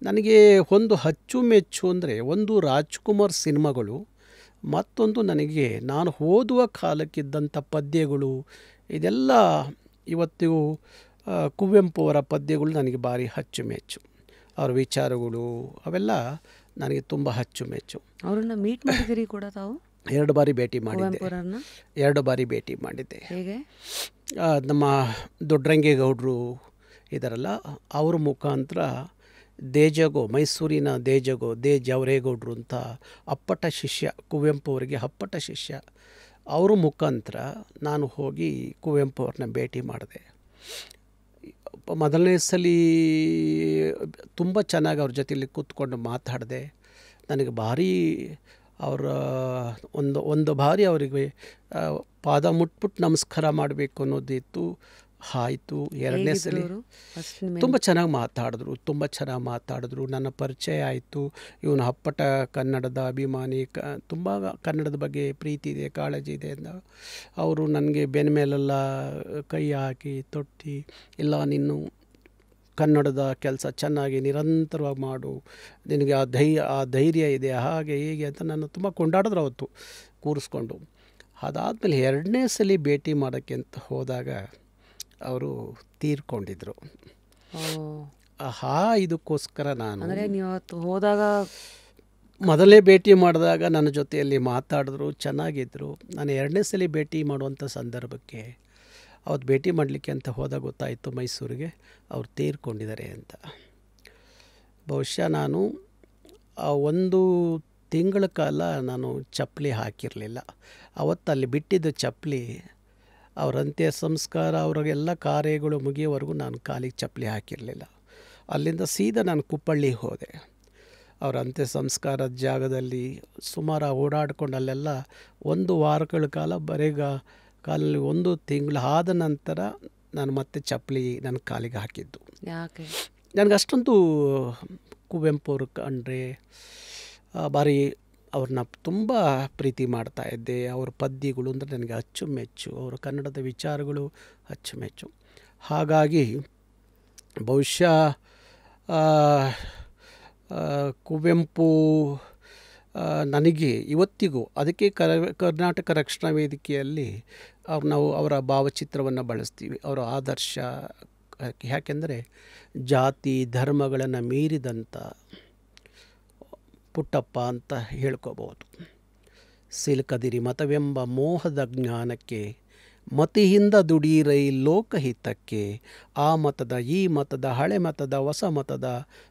ನನಗೆ ಒಂದು ಅಚ್ಚುಮೆಚ್ಚು ಅಂದರೆ ಒಂದು ರಾಜ್‌ಕುಮಾರ್ ಸಿನಿಮಾಗಳು, ಮತ್ತೊಂದು ನನಗೆ ನಾನು ಓದುವ ಕಾಲಕ್ಕಿದ್ದಂಥ ಪದ್ಯಗಳು ಇದೆಲ್ಲ ಇವತ್ತಿಗೂ ಕುವೆಂಪು ಅವರ ಪದ್ಯಗಳು ನನಗೆ ಭಾರಿ ಅಚ್ಚುಮೆಚ್ಚು. ಅವರ ವಿಚಾರಗಳು ಅವೆಲ್ಲ ನನಗೆ ತುಂಬ ಅಚ್ಚುಮೆಚ್ಚು. ಅವರನ್ನು ಮೀಟ್ ಮಾಡಿದಿರಿ ಕೂಡ ತಾವು? 2 ಬಾರಿ ಭೇಟಿ ಮಾಡಿದ್ದೆ. ಕುವೆಂಪುರನ್ನ 2 ಬಾರಿ ಭೇಟಿ ಮಾಡಿದ್ದೆ. ಹೇಗೆ? ನಮ್ಮ ದೊಡ್ಡರಂಗೇಗೌಡರು ಇದಾರಲ್ಲ, ಅವ್ರ ಮುಖಾಂತರ ದೇಜಗೋ, ಮೈಸೂರಿನ ದೇಜಗೋ ಜವರೇಗೌಡರು ಅಂತ ಅಪ್ಪಟ ಶಿಷ್ಯ, ಕುವೆಂಪು ಅವರಿಗೆ ಅಪ್ಪಟ ಶಿಷ್ಯ. ಅವ್ರ ಮುಖಾಂತರ ನಾನು ಹೋಗಿ ಕುವೆಂಪು ಅವ್ರನ್ನ ಭೇಟಿ ಮಾಡಿದೆ. ಮೊದಲನೇ ಸಲ ತುಂಬ ಚೆನ್ನಾಗಿ ಅವ್ರ ಜೊತೆಯಲ್ಲಿ ಕೂತ್ಕೊಂಡು ಮಾತಾಡಿದೆ. ನನಗೆ ಭಾರಿ ಅವರ ಒಂದು ಬಾರಿ ಅವರಿಗೆ ಪಾದ ಮುಟ್ಬಿಟ್ಟು ನಮಸ್ಕಾರ ಮಾಡಬೇಕು ಅನ್ನೋದಿತ್ತು. ಆಯಿತು. 2ನೇ ಸಲ ತುಂಬ ಚೆನ್ನಾಗಿ ಮಾತಾಡಿದ್ರು. ನನ್ನ ಪರಿಚಯ ಆಯಿತು. ಇವನು ಅಪ್ಪಟ ಕನ್ನಡದ ಅಭಿಮಾನಿ, ತುಂಬ ಕನ್ನಡದ ಬಗ್ಗೆ ಪ್ರೀತಿ ಇದೆ, ಕಾಳಜಿ ಇದೆ ಅಂತ ಅವರು ನನಗೆ ಬೆನ್ನ ಮೇಲೆಲ್ಲ ಕೈ ಹಾಕಿ ತೊಟ್ಟಿ, ಇಲ್ಲ ನೀನು ಕನ್ನಡದ ಕೆಲಸ ಚೆನ್ನಾಗಿ ನಿರಂತರವಾಗಿ ಮಾಡು, ನಿನಗೆ ಆ ಧೈರ್ಯ ಇದೆ, ಹಾಗೆ ಹೀಗೆ ಅಂತ ನನ್ನ ತುಂಬ ಕೊಂಡಾಡಿದ್ರು ಅವತ್ತು ಕೂರಿಸ್ಕೊಂಡು. ಅದಾದಮೇಲೆ 2ನೇ ಸಲ ಭೇಟಿ ಮಾಡೋಕ್ಕೆ ಅಂತ ಹೋದಾಗ ಅವರು ತೀರ್ಕೊಂಡಿದ್ರು. ಇದಕ್ಕೋಸ್ಕರ ನಾನು ನೀವು ಹೋದಾಗ ಮೊದಲೇ ಭೇಟಿ ಮಾಡಿದಾಗ ನನ್ನ ಜೊತೆಯಲ್ಲಿ ಮಾತಾಡಿದ್ರು, ಚೆನ್ನಾಗಿದ್ದರು. ನಾನು 2ನೇ ಸಲ ಭೇಟಿ ಮಾಡುವಂಥ ಸಂದರ್ಭಕ್ಕೆ ಅವತ್ತು ಭೇಟಿ ಮಾಡಲಿಕ್ಕೆ ಅಂತ ಹೋದಾಗ ಗೊತ್ತಾಯಿತು ಮೈಸೂರಿಗೆ ಅವ್ರು ತೀರ್ಕೊಂಡಿದ್ದಾರೆ ಅಂತ. ಬಹುಶಃ ನಾನು ಒಂದು ತಿಂಗಳ ಕಾಲ ನಾನು ಚಪ್ಪಲಿ ಹಾಕಿರಲಿಲ್ಲ. ಅವತ್ತು ಅಲ್ಲಿ ಬಿಟ್ಟಿದ್ದ ಚಪ್ಪಲಿ, ಅವ್ರ ಅಂತ್ಯ ಸಂಸ್ಕಾರ ಅವರಿಗೆಲ್ಲ ಕಾರ್ಯಗಳು ಮುಗಿಯೋವರೆಗೂ ನಾನು ಕಾಲಿಗೆ ಚಪ್ಪಲಿ ಹಾಕಿರಲಿಲ್ಲ. ಅಲ್ಲಿಂದ ಸೀದಾ ನಾನು ಕುಪ್ಪಳ್ಳಿಗೆ ಹೋದೆ. ಅವರ ಅಂತ್ಯ ಸಂಸ್ಕಾರದ ಜಾಗದಲ್ಲಿ ಸುಮಾರು ಓಡಾಡ್ಕೊಂಡು ಅಲ್ಲೆಲ್ಲ 1 ವಾರಗಳ ಕಾಲ ಕಾಲಲ್ಲಿ 1 ತಿಂಗಳು ಆದ ನಂತರ ನಾನು ಮತ್ತೆ ಚಪ್ಪಲಿ ನನ್ನ ಕಾಲಿಗೆ ಹಾಕಿದ್ದು. ಯಾಕೆ? ನನಗೆ ಅಷ್ಟೊಂದು ಕುವೆಂಪು ಅವರು ಕಂಡ್ರೆ ಭಾರಿ ಅವ್ರನ್ನ ತುಂಬ ಪ್ರೀತಿ ಮಾಡ್ತಾಯಿದ್ದೆ. ಅವ್ರ ಪದ್ಯಗಳು ಅಂದರೆ ನನಗೆ ಅಚ್ಚುಮೆಚ್ಚು, ಅವರ ಕನ್ನಡದ ವಿಚಾರಗಳು ಅಚ್ಚುಮೆಚ್ಚು. ಹಾಗಾಗಿ ಬಹುಶಃ ಕುವೆಂಪು ನನಗೆ ಇವತ್ತಿಗೂ, ಅದಕ್ಕೆ ಕರ್ನಾಟಕ ರಕ್ಷಣಾ ವೇದಿಕೆಯಲ್ಲಿ ನಾವು ಅವರ ಭಾವಚಿತ್ರವನ್ನು ಬಳಸ್ತೀವಿ. ಅವರ ಆದರ್ಶ ಯಾಕೆಂದರೆ ಜಾತಿ ಧರ್ಮಗಳನ್ನು ಮೀರಿದಂಥ ಪುಟ್ಟಪ್ಪ ಅಂತ ಹೇಳ್ಕೋಬೋದು. ಸಿಲುಕದಿರಿ ಮತವೆಂಬ ಮೋಹದ ಜ್ಞಾನಕ್ಕೆ, ಮತಿಯಿಂದ ದುಡೀರೈ ಲೋಕಹಿತಕ್ಕೆ, ಆ ಮತದ ಈ ಮತದ ಹಳೆ ಮತದ ಹೊಸ ಮತದ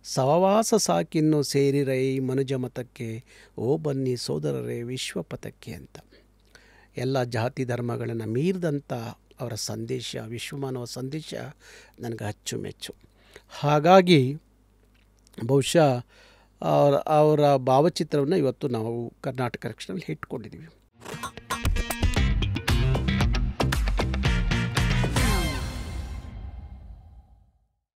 ಸಹವಾಸ ಸಾಕಿನ್ನು ಸೇರಿರೈ ಮನುಜ ಮತಕ್ಕೆ, ಓ ಬನ್ನಿ ಸೋದರರೇ ವಿಶ್ವಪಥಕ್ಕೆ ಅಂತ. ಎಲ್ಲ ಜಾತಿ ಧರ್ಮಗಳನ್ನು ಮೀರಿದಂಥ ಅವರ ಸಂದೇಶ, ವಿಶ್ವಮಾನವ ಸಂದೇಶ ನನಗೆ ಅಚ್ಚುಮೆಚ್ಚು. ಹಾಗಾಗಿ ಬಹುಶಃ ಅವರ ಭಾವಚಿತ್ರವನ್ನು ಇವತ್ತು ನಾವು ಕರ್ನಾಟಕ ರಕ್ಷಣೆಯಲ್ಲಿ ಇಟ್ಕೊಂಡಿದ್ದೀವಿ.